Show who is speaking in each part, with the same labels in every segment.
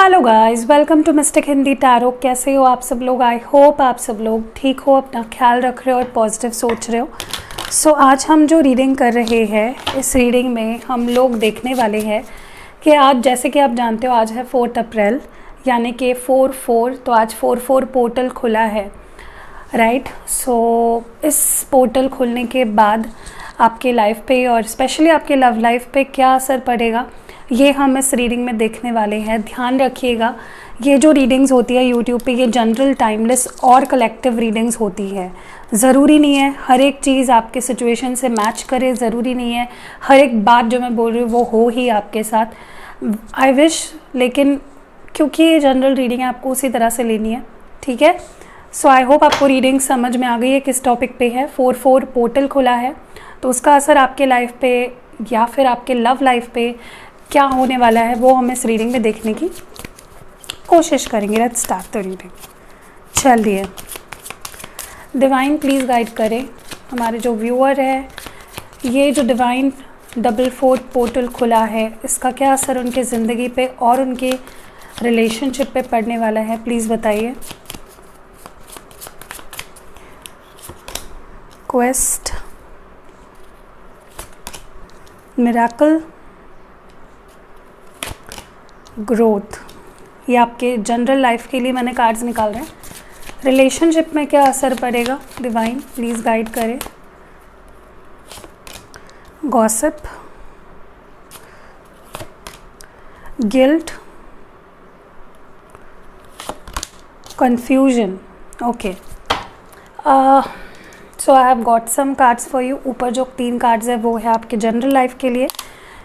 Speaker 1: Hello guys, welcome to mystic Hindi tarot. कैसे हो आप सब लोग? आई होप आप सब लोग ठीक हो, अपना ख्याल रख रहे हो और पॉजिटिव सोच रहे हो। सो आज हम जो रीडिंग कर रहे हैं, इस रीडिंग में हम लोग देखने वाले हैं कि आज, जैसे कि आप जानते हो, आज है 4 अप्रैल यानी कि 4/4। तो आज 4/4 पोर्टल खुला है, राइट। सो इस पोर्टल खुलने के बाद आपके लाइफ पे और स्पेशली आपके लव लाइफ पे क्या असर पड़ेगा, ये हम इस रीडिंग में देखने वाले हैं। ध्यान रखिएगा, ये जो रीडिंग्स होती है यूट्यूब पे, ये जनरल, टाइमलेस और कलेक्टिव रीडिंग्स होती है। ज़रूरी नहीं है हर एक चीज़ आपके सिचुएशन से मैच करे, ज़रूरी नहीं है हर एक बात जो मैं बोल रही हूँ वो हो ही आपके साथ। आई विश, लेकिन क्योंकि ये जनरल रीडिंग है आपको उसी तरह से लेनी है, ठीक है। सो आई होप आपको रीडिंग समझ में आ गई है किस टॉपिक पे है। 4/4 पोर्टल खुला है, तो उसका असर आपके लाइफ पे या फिर आपके लव लाइफ पे क्या होने वाला है वो हम इस रीडिंग में देखने की कोशिश करेंगे। Let's start the reading. चलिए, डिवाइन प्लीज़ गाइड करें हमारे जो व्यूअर है। ये जो डिवाइन 4/4 पोर्टल खुला है, इसका क्या असर उनके ज़िंदगी पे और उनके रिलेशनशिप पे पड़ने वाला है, प्लीज़ बताइए। क्वेस्ट, मिरेकल, ग्रोथ, ये आपके जनरल लाइफ के लिए मैंने कार्ड्स निकाल रहे हैं। रिलेशनशिप में क्या असर पड़ेगा, डिवाइन प्लीज़ गाइड करें। Gossip, guilt, confusion. Okay, so I have got some cards for you. ऊपर जो 3 कार्ड्स है वो है आपके जनरल लाइफ के लिए,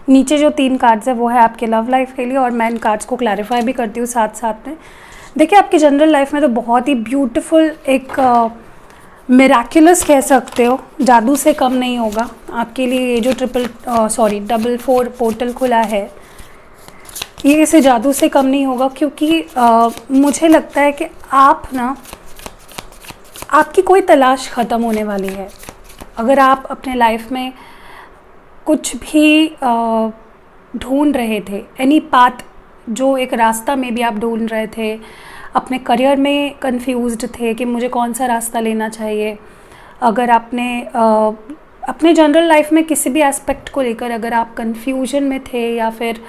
Speaker 1: नीचे जो 3 कार्ड्स है वो है आपके लव लाइफ के लिए, और मैं इन कार्ड्स को क्लैरिफाई भी करती हूँ साथ साथ में। देखिए, आपकी जनरल लाइफ में तो बहुत ही ब्यूटीफुल, एक मिराक्युलस कह सकते हो, जादू से कम नहीं होगा आपके लिए। ये जो 4/4 पोर्टल खुला है, ये इसे जादू से कम नहीं होगा, क्योंकि मुझे लगता है कि आप ना, आपकी कोई तलाश ख़त्म होने वाली है। अगर आप अपने लाइफ में कुछ भी ढूंढ रहे थे, एनी पाथ, जो एक रास्ता में भी आप ढूंढ रहे थे, अपने करियर में कंफ्यूज्ड थे कि मुझे कौन सा रास्ता लेना चाहिए, अगर आपने अपने जनरल लाइफ में किसी भी एस्पेक्ट को लेकर अगर आप कंफ्यूजन में थे या फिर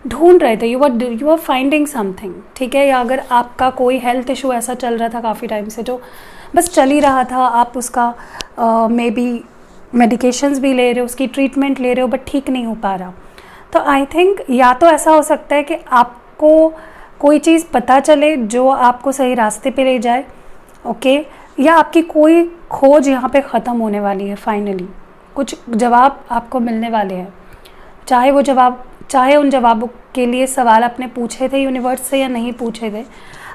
Speaker 1: ढूंढ रहे थे, यू आर फाइंडिंग समथिंग, ठीक है। या अगर आपका कोई हेल्थ इशू ऐसा चल रहा था काफ़ी टाइम से, जो बस चल ही रहा था, आप उसका मे बी मेडिकेशंस भी ले रहे हो, उसकी ट्रीटमेंट ले रहे हो, बट ठीक नहीं हो पा रहा, तो आई थिंक या तो ऐसा हो सकता है कि आपको कोई चीज़ पता चले जो आपको सही रास्ते पे ले जाए, ओके, या आपकी कोई खोज यहाँ पे ख़त्म होने वाली है। फाइनली कुछ जवाब आपको मिलने वाले हैं, चाहे उन जवाबों के लिए सवाल आपने पूछे थे यूनिवर्स से या नहीं पूछे थे,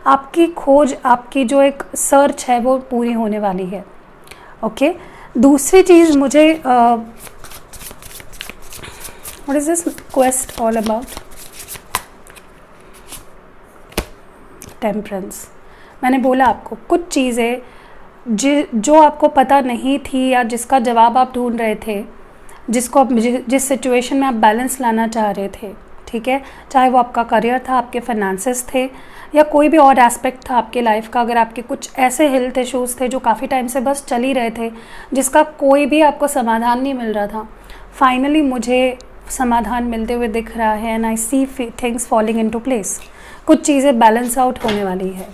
Speaker 1: आपकी खोज, आपकी जो एक सर्च है वो पूरी होने वाली है, ओके। दूसरी चीज़ मुझे what is this quest all about? Temperance. मैंने बोला आपको कुछ चीज़ें जो आपको पता नहीं थी या जिसका जवाब आप ढूंढ रहे थे, जिसको आप जिस सिचुएशन में आप बैलेंस लाना चाह रहे थे, ठीक है, चाहे वो आपका करियर था, आपके फाइनेंसेस थे, या कोई भी और एस्पेक्ट था आपके लाइफ का। अगर आपके कुछ ऐसे हेल्थ इश्यूज़ थे जो काफ़ी टाइम से बस चल ही रहे थे, जिसका कोई भी आपको समाधान नहीं मिल रहा था, फाइनली मुझे समाधान मिलते हुए दिख रहा है, and I see things falling into place. कुछ चीज़ें बैलेंस आउट होने वाली है,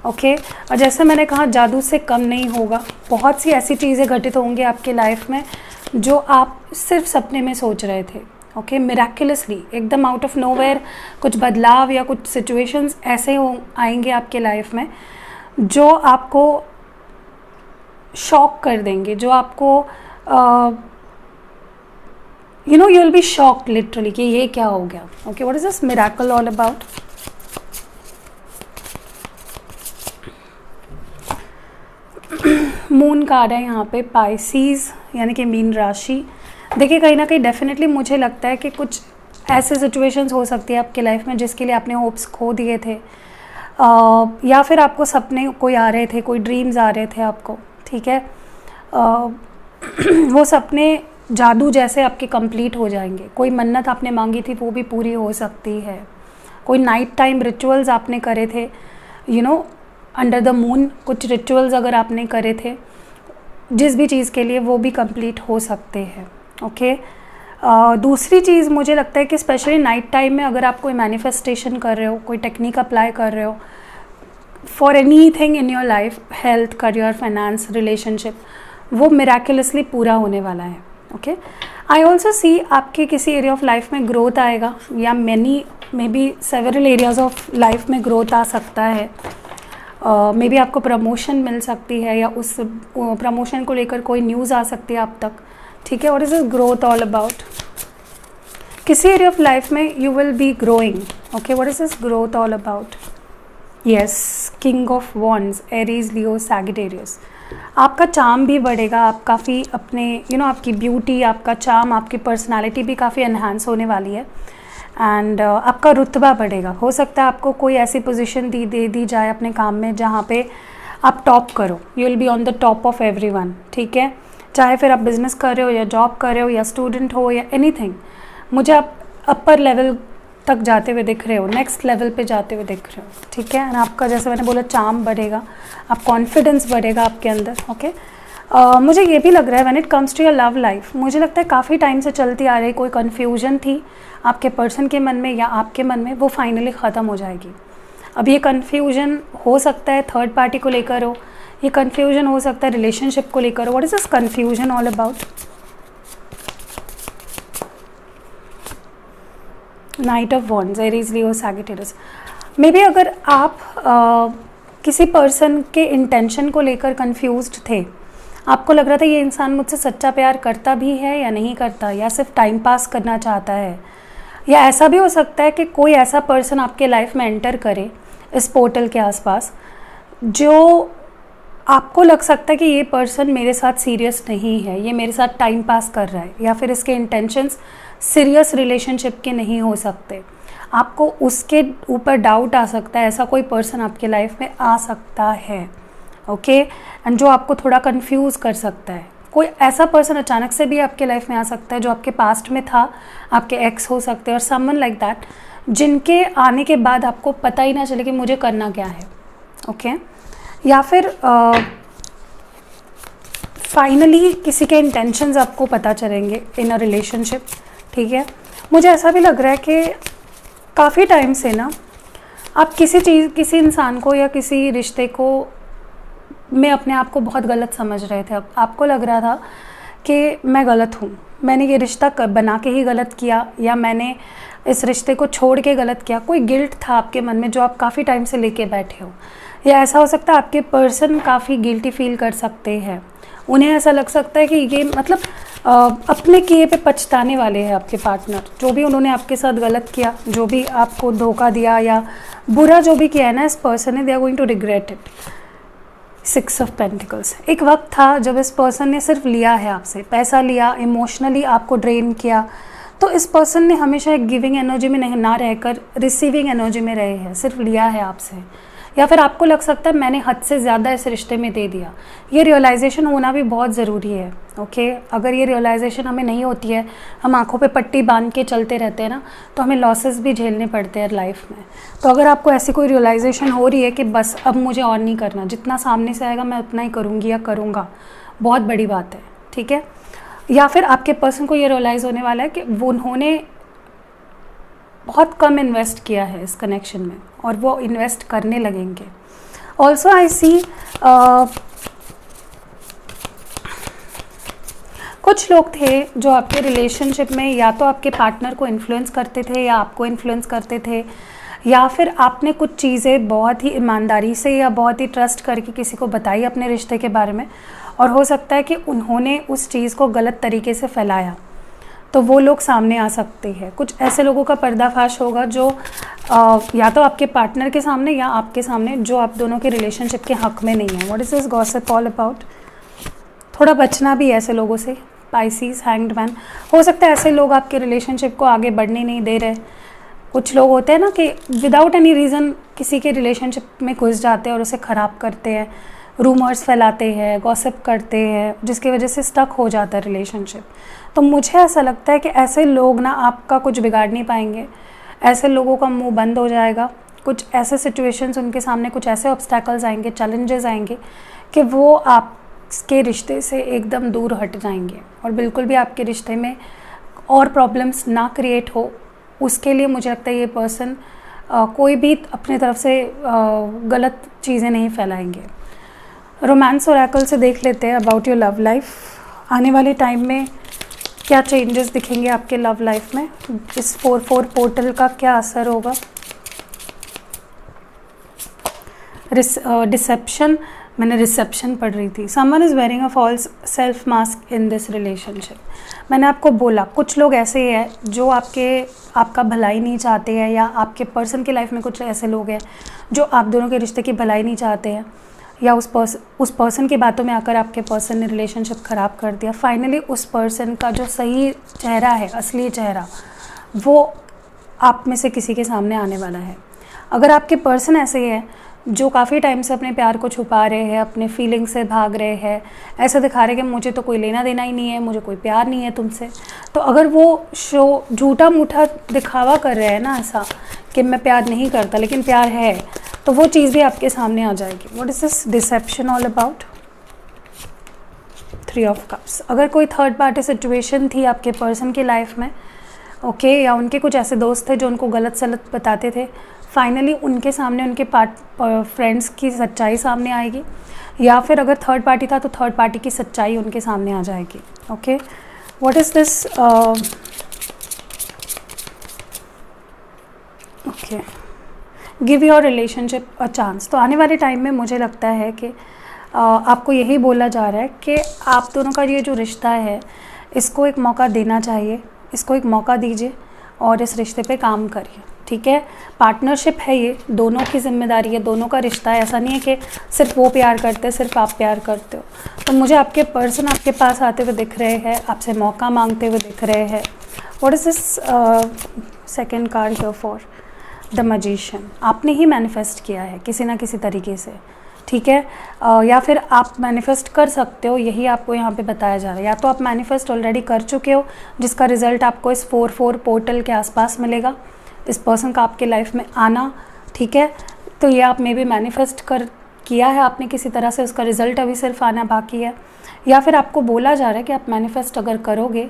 Speaker 1: ओके। और जैसे मैंने कहा, जादू से कम नहीं होगा। बहुत सी ऐसी चीज़ें घटित होंगी आपके लाइफ में जो आप सिर्फ सपने में सोच रहे थे, ओके। मिराक्युलसली, एकदम आउट ऑफ नोवेयर कुछ बदलाव या कुछ सिचुएशंस ऐसे आएंगे आपके लाइफ में जो आपको शॉक कर देंगे, जो आपको you will be shocked literally कि ये क्या हो गया, okay. What is this miracle all about? Moon card है यहाँ पे, पाइसीज यानी कि मीन राशि। देखिए, कहीं ना कहीं डेफिनेटली मुझे लगता है कि कुछ ऐसे सिचुएशंस हो सकती है आपके लाइफ में जिसके लिए आपने होप्स खो दिए थे, या फिर आपको सपने कोई आ रहे थे, कोई ड्रीम्स आ रहे थे आपको, ठीक है। वो सपने जादू जैसे आपके कंप्लीट हो जाएंगे। कोई मन्नत आपने मांगी थी वो भी पूरी हो सकती है, कोई नाइट टाइम रिचुअल्स आपने करे थे, अंडर द मून कुछ रिचुअल्स अगर आपने करे थे जिस भी चीज़ के लिए, वो भी कंप्लीट हो सकते हैं। ओके। दूसरी चीज़ मुझे लगता है कि स्पेशली नाइट टाइम में अगर आप कोई मैनिफेस्टेशन कर रहे हो, कोई टेक्निक अप्लाई कर रहे हो for any thing in your life, health, career, finance, relationship, वो मिराकुलसली पूरा होने वाला है। ओके। आई ऑल्सो सी आपके किसी एरिया ऑफ लाइफ में ग्रोथ आएगा, या may be several areas of life में ग्रोथ आ सकता है। मे बी आपको प्रमोशन मिल सकती है, या उस प्रमोशन को लेकर कोई न्यूज़ आ सकती है आप तक। ठीक है। What is this growth all about? किसी एरिया ऑफ लाइफ में you will be growing. Okay. What is this growth all about? Yes, king of wands, Aries, Leo, Sagittarius. आपका चार्म भी बढ़ेगा, आप काफ़ी अपने आपकी ब्यूटी, आपका चार्म, आपकी पर्सनालिटी भी काफ़ी एनहांस होने वाली है। एंड आपका रुतबा बढ़ेगा। हो सकता है आपको कोई ऐसी पोजीशन दे दी जाए अपने काम में जहाँ पे आप टॉप करो, you will be on the top of everyone. ठीक है। चाहे फिर आप बिज़नेस कर रहे हो, या जॉब कर रहे हो, या स्टूडेंट हो, या एनीथिंग, मुझे आप अपर लेवल तक जाते हुए दिख रहे हो, नेक्स्ट लेवल पे जाते हुए दिख रहे हो। ठीक है। एंड आपका, जैसे मैंने बोला, चार्म बढ़ेगा, आप कॉन्फिडेंस बढ़ेगा आपके अंदर। ओके। मुझे ये भी लग रहा है when it comes to your love life, मुझे लगता है काफ़ी टाइम से चलती आ रही कोई कन्फ्यूजन थी आपके पर्सन के मन में या आपके मन में, वो फाइनली ख़त्म हो जाएगी। अब ये कन्फ्यूजन हो सकता है थर्ड पार्टी को लेकर हो, ये कन्फ्यूजन हो सकता है रिलेशनशिप को लेकर हो। What is this confusion all about? Night of wands, Aries, Leo, Sagittarius. May be अगर आप किसी पर्सन के इंटेंशन को लेकर कन्फ्यूज्ड थे, आपको लग रहा था ये इंसान मुझसे सच्चा प्यार करता भी है या नहीं करता, या सिर्फ टाइम पास करना चाहता है, या ऐसा भी हो सकता है कि कोई ऐसा पर्सन आपके लाइफ में एंटर करे इस पोर्टल के आसपास जो आपको लग सकता है कि ये पर्सन मेरे साथ सीरियस नहीं है, ये मेरे साथ टाइम पास कर रहा है, या फिर इसके इंटेंशंस सीरियस रिलेशनशिप के नहीं हो सकते। आपको उसके ऊपर डाउट आ सकता है, ऐसा कोई पर्सन आपके लाइफ में आ सकता है। ओके। एंड जो आपको थोड़ा कंफ्यूज कर सकता है। कोई ऐसा पर्सन अचानक से भी आपके लाइफ में आ सकता है जो आपके पास्ट में था, आपके एक्स हो सकते हैं, और समवन लाइक दैट, जिनके आने के बाद आपको पता ही ना चले कि मुझे करना क्या है। ओके। या फिर फाइनली किसी के इंटेंशंस आपको पता चलेंगे इन अ रिलेशनशिप। ठीक है। मुझे ऐसा भी लग रहा है कि काफ़ी टाइम से ना आप किसी इंसान को या किसी रिश्ते को में अपने आप को बहुत गलत समझ रहे थे। अब आपको लग रहा था कि मैं गलत हूँ, मैंने ये रिश्ता बना के ही गलत किया, या मैंने इस रिश्ते को छोड़ के गलत किया। कोई गिल्ट था आपके मन में जो आप काफ़ी टाइम से लेके बैठे हो, या ऐसा हो सकता है आपके पर्सन काफ़ी गिल्टी फील कर सकते हैं। उन्हें ऐसा लग सकता है कि ये मतलब अपने किए पे पछताने वाले हैं आपके पार्टनर, जो भी उन्होंने आपके साथ गलत किया, जो भी आपको धोखा दिया या बुरा जो भी किया है ना इस पर्सन ने, they are going to regret it. 6 of pentacles. एक वक्त था जब इस पर्सन ने सिर्फ लिया है आपसे, पैसा लिया, इमोशनली आपको ड्रेन किया, तो इस पर्सन ने हमेशा एक गिविंग एनर्जी में नहीं ना रहकर रिसीविंग एनर्जी में रहे हैं, सिर्फ लिया है आपसे। या फिर आपको लग सकता है मैंने हद से ज़्यादा इस रिश्ते में दे दिया। ये रियलाइजेशन होना भी बहुत ज़रूरी है। ओके। अगर ये रियलाइजेशन हमें नहीं होती है, हम आंखों पे पट्टी बांध के चलते रहते हैं ना, तो हमें लॉसेस भी झेलने पड़ते हैं लाइफ में। तो अगर आपको ऐसी कोई रियलाइजेशन हो रही है कि बस अब मुझे और नहीं करना, जितना सामने से आएगा मैं उतना ही करूँगी या करूँगा, बहुत बड़ी बात है। ठीक है। या फिर आपके पर्सन को ये रियलाइज़ होने वाला है कि वो उन्होंने बहुत कम इन्वेस्ट किया है इस कनेक्शन में, और वो इन्वेस्ट करने लगेंगे। ऑल्सो आई सी कुछ लोग थे जो आपके रिलेशनशिप में या तो आपके पार्टनर को इन्फ्लुएंस करते थे या आपको इन्फ्लुएंस करते थे, या फिर आपने कुछ चीज़ें बहुत ही ईमानदारी से या बहुत ही ट्रस्ट करके किसी को बताई अपने रिश्ते के बारे में, और हो सकता है कि उन्होंने उस चीज़ को गलत तरीके से फैलाया, तो वो लोग सामने आ सकते हैं। कुछ ऐसे लोगों का पर्दाफाश होगा जो या तो आपके पार्टनर के सामने या आपके सामने, जो आप दोनों के रिलेशनशिप के हक में नहीं है। What is this gossip all about? थोड़ा बचना भी ऐसे लोगों से। Pisces, hanged man. हो सकता है ऐसे लोग आपके रिलेशनशिप को आगे बढ़ने नहीं दे रहे। कुछ लोग होते हैं ना कि विदाउट एनी रीज़न किसी के रिलेशनशिप में घुस जाते हैं और उसे ख़राब करते हैं, रूमर्स फैलाते हैं, गॉसिप करते हैं, जिसकी वजह से स्टक हो जाता है रिलेशनशिप। तो मुझे ऐसा लगता है कि ऐसे लोग ना आपका कुछ बिगाड़ नहीं पाएंगे। ऐसे लोगों का मुंह बंद हो जाएगा, कुछ ऐसे सिचुएशंस उनके सामने, कुछ ऐसे ऑब्स्टैकल्स आएंगे, चैलेंजेस आएंगे कि वो आपके रिश्ते से एकदम दूर हट जाएंगे और बिल्कुल भी आपके रिश्ते में और प्रॉब्लम्स ना क्रिएट हो, उसके लिए मुझे लगता है ये पर्सन कोई भी अपने तरफ से गलत चीज़ें नहीं फैलाएंगे। रोमांस ओरेकल से देख लेते हैं अबाउट योर लव लाइफ। आने वाले टाइम में क्या चेंजेस दिखेंगे आपके लव लाइफ में, इस 4-4 पोर्टल का क्या असर होगा। डिसेप्शन, मैंने रिसेप्शन पढ़ रही थी। Someone is wearing a false self mask in this relationship. मैंने आपको बोला कुछ लोग ऐसे हैं जो आपका भलाई नहीं चाहते हैं, या आपके पर्सन की लाइफ में कुछ ऐसे लोग हैं जो आप दोनों के रिश्ते की भलाई नहीं चाहते हैं, या उस पर्सन की बातों में आकर आपके पर्सन ने रिलेशनशिप ख़राब कर दिया। फाइनली उस पर्सन का जो सही चेहरा है, असली चेहरा, वो आप में से किसी के सामने आने वाला है। अगर आपके पर्सन ऐसे हैं जो काफ़ी टाइम से अपने प्यार को छुपा रहे हैं, अपने फीलिंग से भाग रहे हैं, ऐसा दिखा रहे हैं कि मुझे तो कोई लेना देना ही नहीं है, मुझे कोई प्यार नहीं है तुमसे, तो अगर वो शो झूठा मूठा दिखावा कर रहे हैं ना ऐसा कि मैं प्यार नहीं करता लेकिन प्यार है, तो वो चीज़ भी आपके सामने आ जाएगी। What is this deception all about? 3 of cups. अगर कोई थर्ड पार्टी सिचुएशन थी आपके पर्सन की लाइफ में, ओके, या उनके कुछ ऐसे दोस्त थे जो उनको गलत सलत बताते थे, फाइनली उनके सामने उनके फ्रेंड्स की सच्चाई सामने आएगी, या फिर अगर थर्ड पार्टी था तो थर्ड पार्टी की सच्चाई उनके सामने आ जाएगी। Okay, what is this? Okay, give your relationship a chance. तो आने वाले टाइम में मुझे लगता है कि आपको यही बोला जा रहा है कि आप दोनों का ये जो रिश्ता है इसको एक मौका देना चाहिए, इसको एक मौका दीजिए और इस रिश्ते पे काम करिए। ठीक है, पार्टनरशिप है, ये दोनों की जिम्मेदारी है, दोनों का रिश्ता है। ऐसा नहीं है कि सिर्फ वो प्यार करते हैं, सिर्फ आप प्यार करते हो। तो मुझे आपके पर्सन आपके पास आते हुए दिख रहे हैं, आपसे मौका मांगते हुए दिख रहे हैं। What is this second card here for? The magician. आपने ही मैनिफेस्ट किया है किसी ना किसी तरीके से, ठीक है, या फिर आप मैनिफेस्ट कर सकते हो, यही आपको यहाँ पे बताया जा रहा है। या तो आप मैनिफेस्ट ऑलरेडी कर चुके हो जिसका रिजल्ट आपको इस 4-4 पोर्टल के आसपास मिलेगा, इस पर्सन का आपके लाइफ में आना, ठीक है। तो ये आप मे भी मैनिफेस्ट किया है आपने किसी तरह से, उसका रिज़ल्ट अभी सिर्फ आना बाकी है। या फिर आपको बोला जा रहा है कि आप मैनिफेस्ट अगर करोगे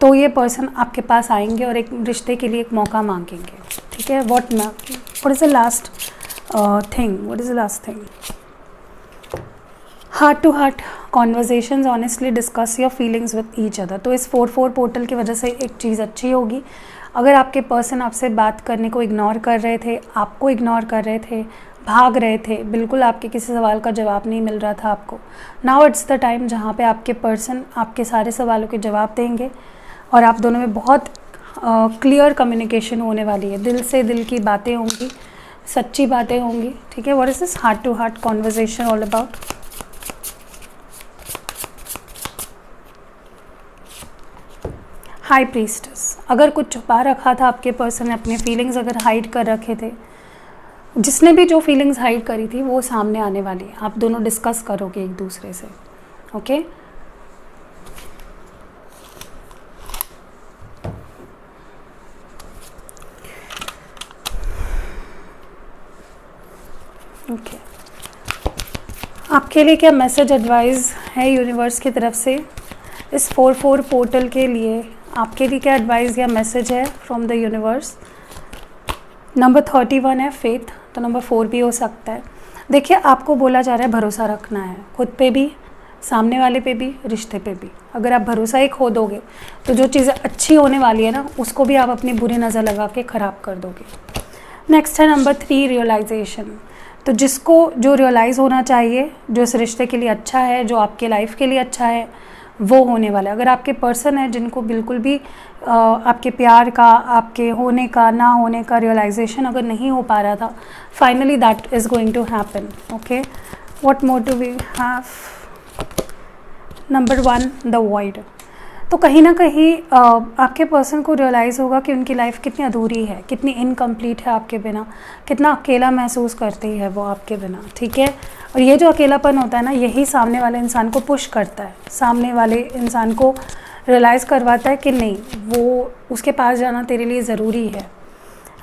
Speaker 1: तो ये पर्सन आपके पास आएंगे और एक रिश्ते के लिए एक मौका मांगेंगे, ठीक है। What is the last thing? What is the last thing? Heart to heart conversations, honestly discuss your feelings with each other. तो इस 4-4 पोर्टल की वजह से एक चीज़ अच्छी होगी। अगर आपके पर्सन आपसे बात करने को इग्नोर कर रहे थे, आपको इग्नोर कर रहे थे, भाग रहे थे, बिल्कुल आपके किसी सवाल का जवाब नहीं मिल रहा था आपको, नाउ इट्स द टाइम जहाँ पे आपके पर्सन आपके सारे सवालों के जवाब देंगे और आप दोनों में बहुत क्लियर कम्युनिकेशन होने वाली है। दिल से दिल की बातें होंगी, सच्ची बातें होंगी, ठीक है। What is this heart to heart conversation all about? High priestess. अगर कुछ छुपा रखा था आपके पर्सन ने, अपने फीलिंग्स अगर हाइड कर रखे थे, जिसने भी जो फीलिंग्स हाइड करी थी वो सामने आने वाली है। आप दोनों डिस्कस करोगे एक दूसरे से, ओके। ओके, आपके लिए क्या मैसेज एडवाइस है यूनिवर्स की तरफ से इस 4-4 पोर्टल के लिए? आपके लिए क्या एडवाइस या मैसेज है फ्रॉम द यूनिवर्स? नंबर 31 है फेथ, तो नंबर 4 भी हो सकता है। देखिए, आपको बोला जा रहा है भरोसा रखना है, खुद पे भी, सामने वाले पे भी, रिश्ते पे भी। अगर आप भरोसा ही खो दोगे तो जो चीज़ें अच्छी होने वाली है ना, उसको भी आप अपनी बुरी नज़र लगा के ख़राब कर दोगे। नेक्स्ट है नंबर 3 रियलाइजेशन। तो जिसको जो रियलाइज़ होना चाहिए, जो इस रिश्ते के लिए अच्छा है, जो आपके लाइफ के लिए अच्छा है, वो होने वाला है। अगर आपके पर्सन है जिनको बिल्कुल भी आपके प्यार का, आपके होने का, ना होने का रियलाइजेशन अगर नहीं हो पा रहा था, finally that is going to happen, okay. What more do we have? Number 1 the void. तो कहीं ना कहीं आपके पर्सन को रियलाइज़ होगा कि उनकी लाइफ कितनी अधूरी है, कितनी इनकम्प्लीट है आपके बिना, कितना अकेला महसूस करती है वो आपके बिना, ठीक है। और ये जो अकेलापन होता है ना, यही सामने वाले इंसान को पुश करता है, सामने वाले इंसान को रियलाइज़ करवाता है कि नहीं, वो उसके पास जाना तेरे लिए ज़रूरी है।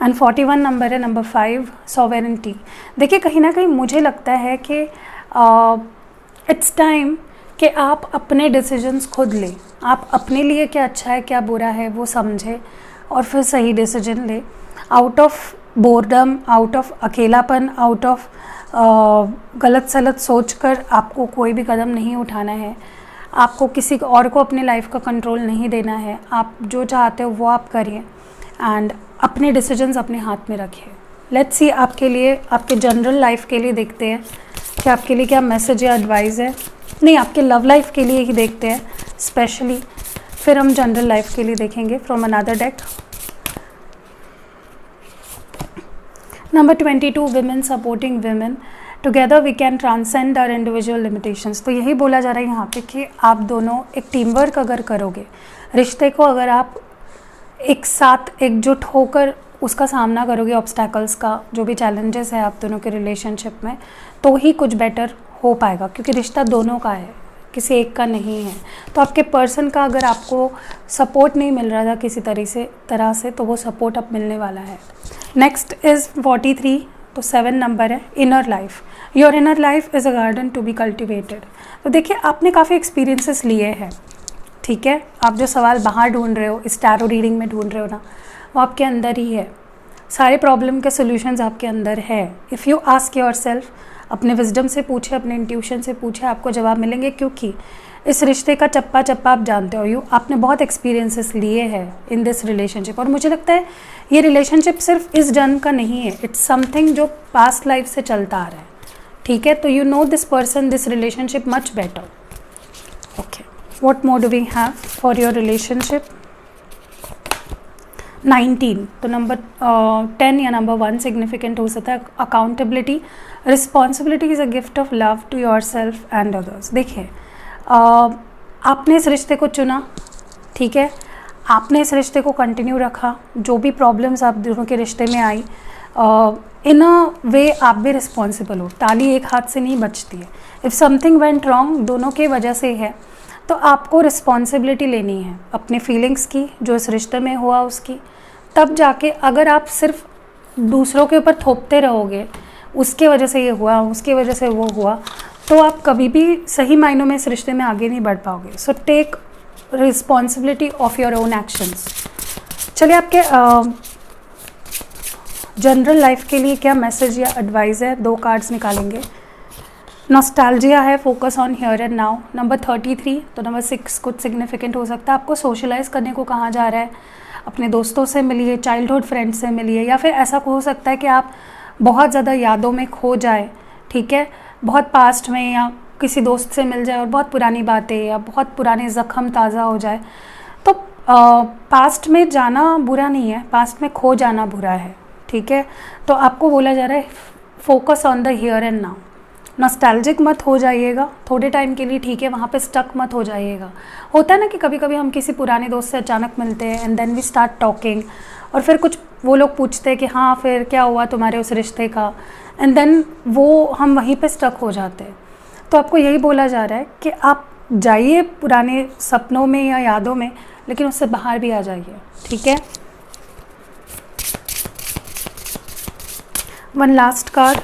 Speaker 1: एंड 41 नंबर है, नंबर 5 सॉवेरेंटी। देखिए कहीं ना कहीं मुझे लगता है कि इट्स टाइम कि आप अपने डिसीजंस खुद लें, आप अपने लिए क्या अच्छा है क्या बुरा है वो समझें और फिर सही डिसीजन लें। Out of boredom, out of अकेलापन, आउट ऑफ गलत सलत सोच कर आपको कोई भी कदम नहीं उठाना है। आपको किसी और को अपनी लाइफ का कंट्रोल नहीं देना है। आप जो चाहते हो वो आप करिए एंड अपने डिसीजंस अपने हाथ में रखिए। लेट्स सी आपके लिए, आपके जनरल लाइफ के लिए देखते हैं कि आपके लिए क्या मैसेज या एडवाइस है। नहीं, आपके लव लाइफ के लिए ही देखते हैं स्पेशली, फिर हम जनरल लाइफ के लिए देखेंगे from another deck. Number 22 women supporting women, together we can transcend our individual limitations. तो यही बोला जा रहा है यहाँ पे कि आप दोनों एक टीम वर्क अगर करोगे, रिश्ते को अगर आप एक साथ एकजुट होकर उसका सामना करोगे, ऑब्स्टैकल्स का जो भी चैलेंजेस है आप दोनों के रिलेशनशिप में, तो ही कुछ बेटर हो पाएगा, क्योंकि रिश्ता दोनों का है, किसी एक का नहीं है। तो आपके पर्सन का अगर आपको सपोर्ट नहीं मिल रहा था किसी तरह से तो वो सपोर्ट अब मिलने वाला है। नेक्स्ट इज़ 43, तो 7 नंबर है, inner life. Your inner life is a garden to be cultivated. तो देखिए आपने काफ़ी एक्सपीरियंसेस लिए हैं, ठीक है। आप जो सवाल बाहर ढूंढ रहे हो, इस टैरो रीडिंग में ढूंढ रहे हो ना, वो आपके अंदर ही है। सारे प्रॉब्लम के सॉल्यूशंस आपके अंदर है। If you ask your self, अपने विजडम से पूछे, अपने इंट्यूशन से पूछे, आपको जवाब मिलेंगे, क्योंकि इस रिश्ते का चप्पा चप्पा आप जानते हो। आपने बहुत एक्सपीरियंसेस लिए हैं इन दिस रिलेशनशिप, और मुझे लगता है ये रिलेशनशिप सिर्फ इस जन्म का नहीं है, इट्स समथिंग जो पास्ट लाइफ से चलता आ रहा है, ठीक है। तो you know this person, this relationship much better. Okay, what more do we have for your relationship? 19, तो नंबर 10 या नंबर 1 सिग्निफिकेंट हो सकता है। Accountability, responsibility is a gift of love to your self and others. देखिए आपने इस रिश्ते को चुना, ठीक है, आपने इस रिश्ते को कंटिन्यू रखा, जो भी प्रॉब्लम्स आप दोनों के रिश्ते में आई, इन अ वे आप भी रिस्पॉन्सिबल हो। ताली एक हाथ से नहीं बजती है। इफ़ समथिंग वेंट रॉन्ग, दोनों के वजह से है, तो आपको रिस्पॉन्सिबिलिटी लेनी है अपने फीलिंग्स की, जो इस रिश्ते में हुआ उसकी। तब जाके अगर आप सिर्फ दूसरों के ऊपर थोपते रहोगे, उसके वजह से ये हुआ, उसकी वजह से वो हुआ, तो आप कभी भी सही मायनों में इस रिश्ते में आगे नहीं बढ़ पाओगे। So take responsibility of your own actions. चलिए आपके जनरल लाइफ के लिए क्या मैसेज या एडवाइस है, 2 कार्ड्स निकालेंगे। नॉस्टैल्जिया है, focus on here and now. Number 33, तो नंबर 6 कुछ सिग्निफिकेंट हो सकता है। आपको सोशलाइज करने को कहा जा रहा है, अपने दोस्तों से मिलिए, चाइल्डहुड फ्रेंड से मिलिए, या फिर ऐसा हो सकता है कि आप बहुत ज़्यादा यादों में खो जाए, ठीक है, बहुत पास्ट में, या किसी दोस्त से मिल जाए और बहुत पुरानी बातें या बहुत पुराने ज़ख्म ताज़ा हो जाए। तो पास्ट में जाना बुरा नहीं है, पास्ट में खो जाना बुरा है, ठीक है। तो आपको बोला जा रहा है focus on the here and now. Nostalgic मत हो जाइएगा, थोड़े टाइम के लिए ठीक है, वहाँ पे स्टक मत हो जाइएगा। होता है ना कि कभी कभी हम किसी पुराने दोस्त से अचानक मिलते हैं and then we start talking, और फिर कुछ वो लोग पूछते हैं कि हाँ फिर क्या हुआ तुम्हारे उस रिश्ते का, एंड देन वो हम वहीं पे स्टक हो जाते हैं। तो आपको यही बोला जा रहा है कि आप जाइए पुराने सपनों में या यादों में, लेकिन उससे बाहर भी आ जाइए, ठीक है। One last card,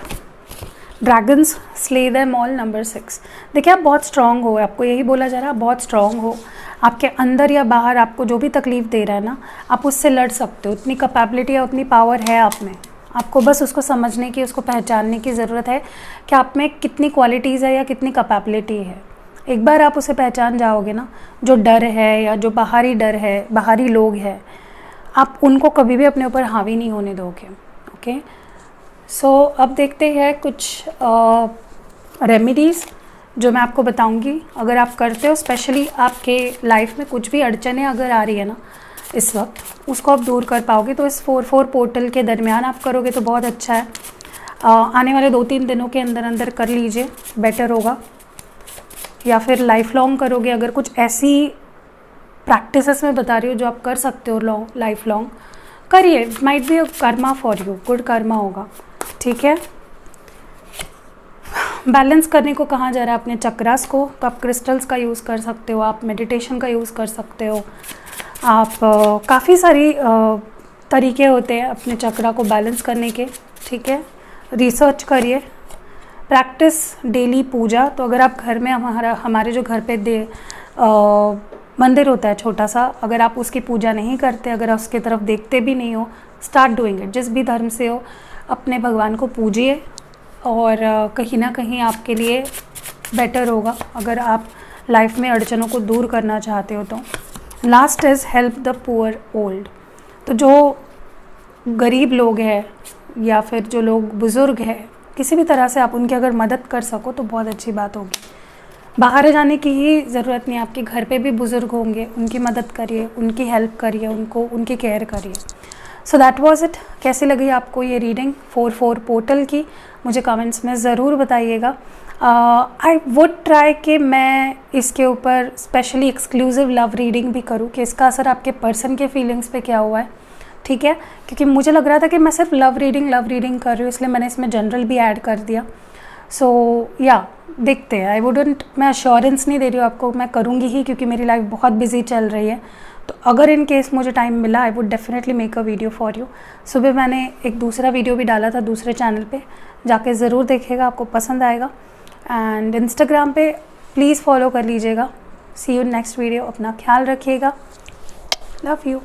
Speaker 1: dragons slay them all, number 6। देखिए आप बहुत स्ट्रांग हो, आपको यही बोला जा रहा है, आप बहुत स्ट्रांग हो। आपके अंदर या बाहर आपको जो भी तकलीफ़ दे रहा है ना, आप उससे लड़ सकते हो। उतनी कैपेबिलिटी या उतनी पावर है आप में। आपको बस उसको समझने की, उसको पहचानने की ज़रूरत है कि आप में कितनी क्वालिटीज़ है या कितनी कैपेबिलिटी है। एक बार आप उसे पहचान जाओगे ना, जो डर है या जो बाहरी डर है, बाहरी लोग हैं, आप उनको कभी भी अपने ऊपर हावी नहीं होने दोगे, ओके। सो अब देखते हैं कुछ रेमेडीज़ जो मैं आपको बताऊंगी। अगर आप करते हो, स्पेशली आपके लाइफ में कुछ भी अड़चनें अगर आ रही है ना इस वक्त, उसको आप दूर कर पाओगे। तो इस 4-4 पोर्टल के दरमियान आप करोगे तो बहुत अच्छा है। आने वाले 2-3 दिनों के अंदर अंदर कर लीजिए, बेटर होगा। या फिर लाइफ लॉन्ग करोगे, अगर कुछ ऐसी प्रैक्टिसेस में बता रही हो जो आप कर सकते हो लाइफ लॉन्ग, करिए। Might be a Karma for you, good Karma होगा, ठीक है। बैलेंस करने को कहा जा रहा है अपने चक्रास को, तो आप क्रिस्टल्स का यूज़ कर सकते हो, आप मेडिटेशन का यूज़ कर सकते हो, आप काफ़ी सारी तरीके होते हैं अपने चक्रा को बैलेंस करने के, ठीक है। रिसर्च करिए, प्रैक्टिस डेली पूजा। तो अगर आप घर में हमारे जो घर पे मंदिर होता है छोटा सा, अगर आप उसकी पूजा नहीं करते, अगर आप उसकी तरफ देखते भी नहीं हो, स्टार्ट डूइंग इट। जिस भी धर्म से हो, अपने भगवान को पूजिए और कहीं ना कहीं आपके लिए बेटर होगा अगर आप लाइफ में अड़चनों को दूर करना चाहते हो तो। Last is help the poor old. तो जो गरीब लोग हैं या फिर जो लोग बुज़ुर्ग हैं, किसी भी तरह से आप उनकी अगर मदद कर सको तो बहुत अच्छी बात होगी। बाहर जाने की ही ज़रूरत नहीं, आपके घर पे भी बुज़ुर्ग होंगे, उनकी मदद करिए, उनकी हेल्प करिए, उनकी केयर करिए। So that was it. कैसी लगी आपको ये रीडिंग 4/4 पोर्टल की, मुझे कमेंट्स में ज़रूर बताइएगा। आई वुड ट्राई कि मैं इसके ऊपर स्पेशली एक्सक्लूसिव लव रीडिंग भी करूँ, कि इसका असर आपके पर्सन के फीलिंग्स पे क्या हुआ है, ठीक है। क्योंकि मुझे लग रहा था कि मैं सिर्फ लव रीडिंग कर रही हूँ, इसलिए मैंने इसमें जनरल भी ऐड कर दिया। सो या देखते हैं। मैं अश्योरेंस नहीं दे रही हूँ आपको, मैं करूँगी ही, क्योंकि मेरी लाइफ बहुत बिजी चल रही है। तो अगर इन केस मुझे टाइम मिला, I would definitely make a video for you. सुबह मैंने एक दूसरा वीडियो भी डाला था दूसरे चैनल पे, जाके ज़रूर देखिएगा, आपको पसंद आएगा। एंड इंस्टाग्राम पे प्लीज़ फॉलो कर लीजिएगा। सी यू नेक्स्ट वीडियो। अपना ख्याल रखिएगा। Love you.